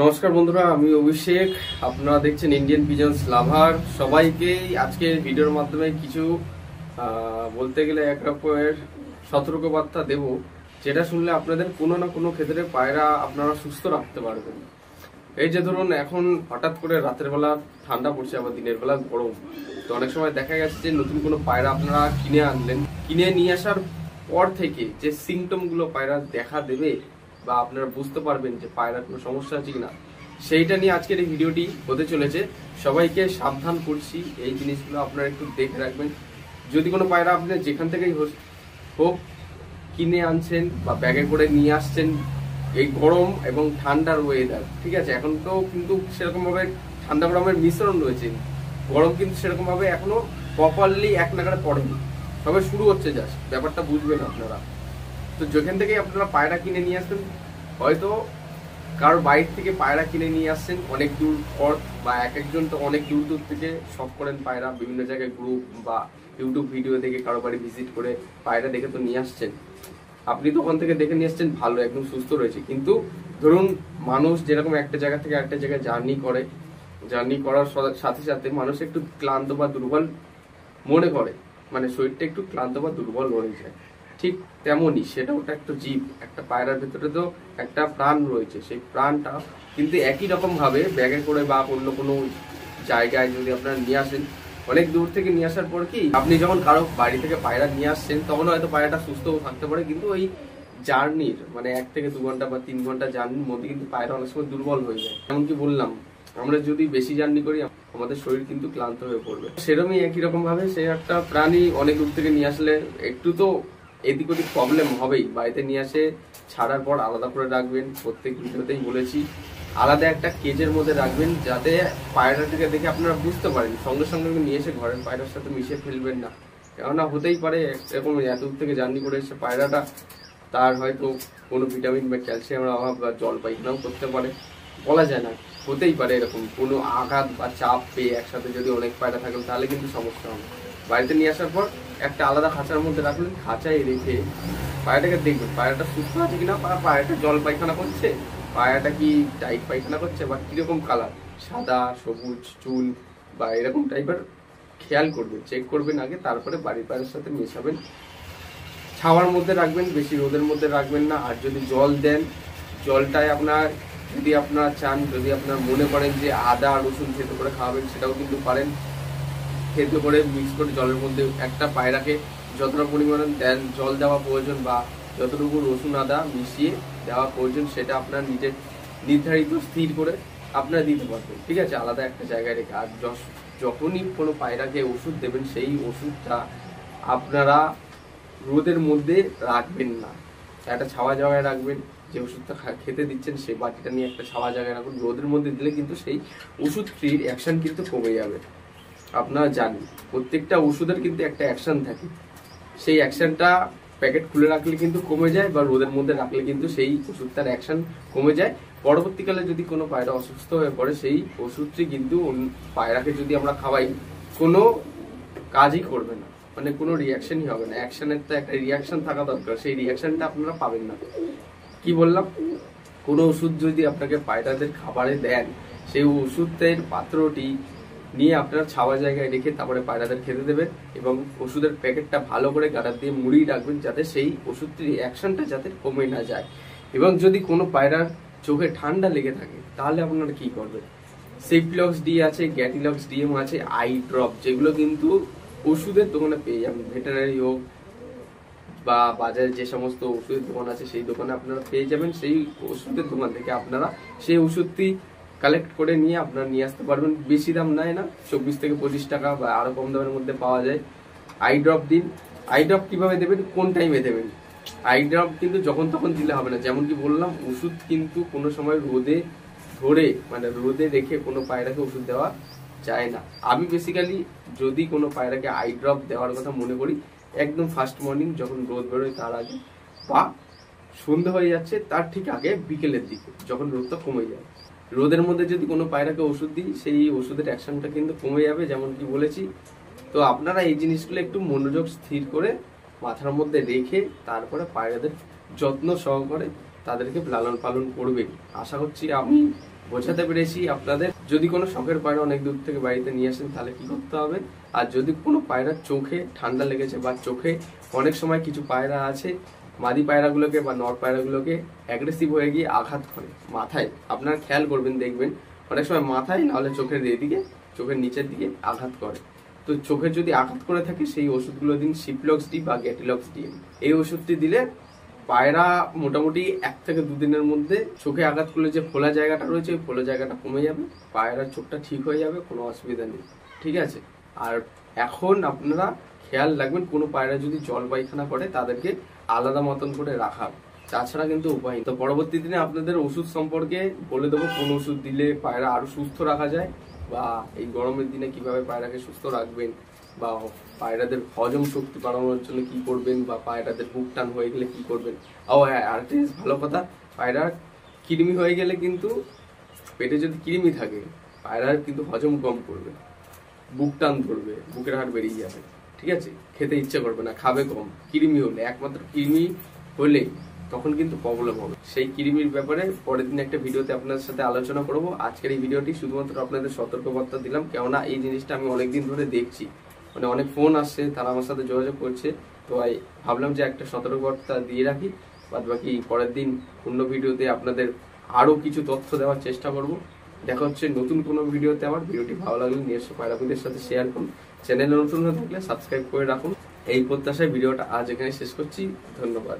নমস্কার বন্ধুরা, আমি অভিষেক। আপনারা দেখছেন ইন্ডিয়ান পিজন্স লাভার। সবাইকেই আজকে ভিডিওর মাধ্যমে কিছু বলতে গেলে এক রকমের সতর্কবার্তা দেব, যেটা শুনলে আপনাদের কোনো না কোনো ক্ষেত্রে পায়রা আপনারা সুস্থ রাখতে পারবেন। এই যে ধরুন, এখন হঠাৎ করে রাতের বেলা ঠান্ডা পড়ছে, আবার দিনের বেলা গরম। তো অনেক সময় দেখা গেছে যে নতুন কোনো পায়রা আপনারা কিনে আনলেন, কিনে নিয়ে আসার পর থেকে যে সিমটমগুলো পায়রা দেখা দেবে বা আপনারা বুঝতে পারবেন যে পায়রার কোনো সমস্যা আছে কিনা, সেইটা নিয়ে আজকের এই ভিডিওটি হতে চলেছে। সবাইকে সাবধান করছি, এই জিনিসগুলো আপনারা একটু দেখে রাখবেন। যদি কোনো পায়রা আপনি যেখান থেকেই হোক কিনে আনছেন বা ব্যাগে করে নিয়ে আসছেন, এই গরম এবং ঠান্ডার ওয়েদার, ঠিক আছে, এখন তো কিন্তু সেরকম ভাবে ঠান্ডা গরমের মিশ্রণ রয়েছে। গরম কিন্তু সেরকম ভাবে এখনো প্রপারলি এক নাগাড়ে পড়েনি, তবে শুরু হচ্ছে, জাস্ট ব্যাপারটা বুঝবেন আপনারা। তো যেখান থেকে আপনারা পায়রা কিনে নিয়ে আসবেন, হয়তো কারোর বাইরে থেকে পায়রা কিনে নিয়ে আসছেন অনেক দূর পর, বা এক একজন তো অনেক দূর দূর থেকে শখ করেন পায়রা, বিভিন্ন জায়গায় গ্রুপ বা ইউটিউব ভিডিও দেখে কারো বাড়ি ভিজিট করে পায়রা দেখে তো নিয়ে আসছেন। আপনি তো ওখান থেকে দেখে নিয়ে আসছেন ভালো, একদম সুস্থ রয়েছে। কিন্তু ধরুন, মানুষ যেরকম একটা জায়গা থেকে একটা জায়গায় জার্নি করার সাথে সাথে মানুষ একটু ক্লান্ত বা দুর্বল মনে করে, মানে শরীরটা একটু ক্লান্ত বা দুর্বল হয়ে যায়। ঠিক তেমনই সেটা ওটা একটা জীব, একটা পায়রার ভেতরে তো একটা প্রাণ রয়েছে। সেই প্রাণটা কিন্তু একই রকম ভাবে ব্যাগে করে বা অন্য কোনো জায়গায় যদি আপনারা নিয়ে আসেন, অনেক দূর থেকে নিয়ে আসার পর কি আপনি যখন কারো বাড়ি থেকে পায়রা নিয়ে আসছেন, তখন হয়তো পায়রাটা সুস্থও থাকতে পারে, কিন্তু ওই জার্নির মানে 1 থেকে 2 ঘন্টা বা 3 ঘন্টা জার্নির মধ্যে কিন্তু পায়রা অনেক সময় দুর্বল হয়ে যায়। এমনকি বললাম, আমরা যদি বেশি জার্নি করি আমাদের শরীর কিন্তু ক্লান্ত হয়ে পড়বে। সেরকমই একই রকম ভাবে সে একটা প্রাণী অনেক দূর থেকে নিয়ে আসলে একটু তো এদিক ওদিক প্রবলেম হবেই। বাড়িতে নিয়ে আসে ছাড়ার পর আলাদা করে রাখবেন, প্রত্যেক ভিডিওতেই বলেছি, আলাদা একটা কেজের মধ্যে রাখবেন, যাতে পায়রাটাকে দেখে আপনারা বুঝতে পারেন। সঙ্গে সঙ্গে নিয়ে এসে ঘরের পায়রার সাথে মিশে ফেলবেন না, কেননা হতেই পারে এরকম এত দূর থেকে জার্নি করে এসে পায়রাটা তার হয়তো কোনো ভিটামিন বা ক্যালসিয়ামের অভাব বা জল পায়খানাও করতে পারে, বলা যায় না, হতেই পারে এরকম কোনো আঘাত বা চাপ পেয়ে একসাথে যদি অনেক পায়রা থাকে তাহলে কিন্তু সমস্যা হবে। বাড়িতে নিয়ে আসার পর একটা আলাদা খাঁচার মধ্যে রাখলেন, খাঁচায় রেখে পায়রাটাকে দেখবেন পায়রাটা সুস্থ আছে কিনা, পায়রাটা জল পায়খানা করছে, পায়রাটা কি টাইট পায়খানা করছে, বা কিরকম কালার, সাদা সবুজ চুল বা এরকম টাইপের খেয়াল করবেন, চেক করবেন আগে, তারপরে বাড়ির পায়রার সাথে মেশাবেন। ছাওয়ার মধ্যে রাখবেন, বেশি রোদের মধ্যে রাখবেন না। আর যদি জল দেন, জলটায় আপনার যদি আপনারা চান, যদি আপনার মনে করেন যে আদা রসুন থেতো করে খাওয়াবেন, সেটাও কিন্তু পারেন। থেতো করে মিক্স করে জলের মধ্যে একটা পায়রাকে যতটা পরিমাণে দেন জল দেওয়া প্রয়োজন, বা যতটুকু রসুন আদা মিশিয়ে দেওয়া প্রয়োজন, সেটা আপনার নিজের নির্ধারিত স্থির করে আপনারা দিতে পারবেন, ঠিক আছে, আলাদা একটা জায়গায় রেখে। আর যখনই কোনো পায়রাকে ওষুধ দেবেন, সেই ওষুধটা আপনারা রোদের মধ্যে রাখবেন না, একটা ছাওয়া জায়গায় রাখবেন। যে ওষুধটা খেতে দিচ্ছেন সেই বাটিটা নিয়ে একটা ছাওয়া জায়গায় রাখুন। রোদের মধ্যে দিলে কিন্তু সেই ওষুধটির অ্যাকশন কিন্তু কমে যাবে। আপনারা জানেন প্রত্যেকটা ওষুধের কিন্তু একটা অ্যাকশন থাকে, সেই অ্যাকশনটা প্যাকেট খুলে রাখলে কিন্তু কমে যায়, বা রোদের মধ্যে রাখলে কিন্তু সেই ওষুধটার অ্যাকশন কমে যায়। পরবর্তীকালে যদি কোনো পায়রা অসুস্থ হয়ে পড়ে, সেই ওষুধটি কিন্তু পায়রাকে যদি আমরা খাওয়াই, কোনো কাজই করবে না, মানে কোনো রিয়াকশনই হবে না। অ্যাকশনের তো একটা রিয়াকশন থাকা দরকার, সেই রিয়াকশনটা আপনারা পাবেন না। কি বললাম, কোনো ওষুধ যদি আপনাকে পায়রাদের খাবারে দেন, সেই ওষুধের পাত্রটি নিয়ে আপনারা ছাওয়া জায়গায় রেখে তারপরে পায়রাদের খেতে দেবেন, এবং ওষুধের প্যাকেটটা ভালো করে গাড়া দিয়ে মুড়িয়ে রাখবেন, যাতে সেই ওষুধটির অ্যাকশনটা যাতে কমে না যায়। এবং যদি কোনো পায়রার চোখে ঠান্ডা লেগে থাকে, তাহলে আপনারা কি করবেন, সেফলক্স ডি আছে, গ্যাটিলক্স ডিএম আছে, আই ড্রপ, যেগুলো কিন্তু ওষুধের দোকানে পেয়ে যাবেন, ভেটেরিনারি হোক বা বাজারে যে সমস্ত ওষুধের দোকান আছে সেই দোকানে আপনারা পেয়ে যাবেন। সেই ওষুধের দোকান থেকে আপনারা সেই ওষুধটি কালেক্ট করে নিয়ে আপনারা নিয়ে আসতে পারবেন। বেশি দাম নেয় না, 24 থেকে 25 টাকা বা আরো কম দামের মধ্যে পাওয়া যায়। আই ড্রপ দিন। আই ড্রপ কিভাবে দেবেন, কোন টাইমে দেবেন? আই ড্রপ কিন্তু যখন তখন দিলে হবে না। যেমন কি বললাম, ওষুধ কিন্তু কোনো সময় রোদে ধরে মানে রোদে রেখে কোনো পায়রাকে ওষুধ দেওয়া যায় না। আমি বেসিক্যালি যদি কোনো পায়রাকে আই ড্রপ দেওয়ার কথা মনে করি, একদম ফার্স্ট মর্নিং যখন রোদ বেরোয় তার আগে, বা সন্ধ্যে হয়ে যাচ্ছে তার ঠিক আগে, বিকেলের দিকে যখন রোদটা কমে যায়। রোদের মধ্যে যদি কোনো পায়রাকে ওষুধ দিই, সেই ওষুধের অ্যাকশনটা কিন্তু কমে যাবে, যেমন কি বলেছি। তো আপনারা এই জিনিসগুলো একটু মনোযোগ স্থির করে মাথার মধ্যে রেখে তারপরে পায়রাদের যত্ন সহকারে তাদেরকে লালন পালন করবেন। আশা করছি আমি বোঝাতে পেরেছি আপনাদের। যদি কোনো শখের পায়রা অনেক দূর থেকে বাড়িতে নিয়ে আসেন তাহলে কি করতে হবে, আর যদি কোনো পায়রার চোখে ঠান্ডা লেগেছে বা চোখে অনেক সময় কিছু পায়রা আছে মাদি পায়রাগুলোকে বা নর পায়রাগুলোকে অ্যাগ্রেসিভ হয়ে গিয়ে আঘাত করে মাথায়, আপনারা খেয়াল করবেন, দেখবেন অনেক সময় মাথায় নাহলে চোখের এদিকে, চোখের নিচের দিকে আঘাত করে। তো চোখের যদি আঘাত করে থাকে সেই ওষুধগুলো দিন সিপ্লক্স ডি বা গ্যাটিলক্স ডি। এই ওষুধটি দিলে পায়রা মোটামুটি 1 থেকে 2 দিনের মধ্যে চোখে আঘাত করলে যে ফোলা জায়গাটা রয়েছে ওই ফোলা জায়গাটা কমে যাবে, পায়রার চোখটা ঠিক হয়ে যাবে, কোনো অসুবিধা নেই, ঠিক আছে। আর এখন আপনারা খেয়াল রাখবেন কোনো পায়রা যদি জল পায়খানা করে তাদেরকে আলাদা মতন করে রাখা, তাছাড়া কিন্তু উপায় নেই। তো পরবর্তী দিনে আপনাদের ওষুধ সম্পর্কে বলে দেবো কোন ওষুধ দিলে পায়রা আরো সুস্থ রাখা যায়, বা এই গরমের দিনে কিভাবে পায়রাকে সুস্থ রাখবেন, বা পায়রাদের হজম শক্তি বাড়ানোর জন্য কি করবেন, বা পায়রাদের বুক টান হয়ে গেলে কি করবেন। ও হ্যাঁ, আরেকটা ভালো কথা, পায়রা কৃমি হয়ে গেলে কিন্তু পেটে যদি কৃমি থাকে পায়রার কিন্তু হজম কম করবে, বুক টান ধরবে, বুকের হাড় বেরিয়ে যাবে, ঠিক আছে, খেতে ইচ্ছে করবে না, খাবে কম। কৃমি হলে, একমাত্র কৃমি হলে তখন কিন্তু প্রবলেম হবে। সেই কৃমির ব্যাপারে পরের দিন একটা ভিডিওতে আপনাদের সাথে আলোচনা করব। আজকের এই ভিডিওটি শুধুমাত্র আপনাদের সতর্কবার্তা দিলাম, কেননা এই জিনিসটা আমি অনেকদিন ধরে দেখছি, মানে অনেক ফোন আসছে, তারা আমার সাথে যোগাযোগ করছে, তো ভাবলাম যে একটা সতর্কবার্তা দিয়ে রাখি। বাদ বাকি পরের দিন অন্য ভিডিওতে আপনাদের আরো কিছু তথ্য দেওয়ার চেষ্টা করব। দেখা হচ্ছে নতুন কোনো ভিডিওতে। আমার ভিডিওটি ভালো লাগলে নিজস্ব পায়রাদের সাথে শেয়ার করুন, চ্যানেলে নতুন হয়ে থাকলে সাবস্ক্রাইব করে রাখুন। এই প্রত্যাশায় ভিডিওটা আজ এখানে শেষ করছি, ধন্যবাদ।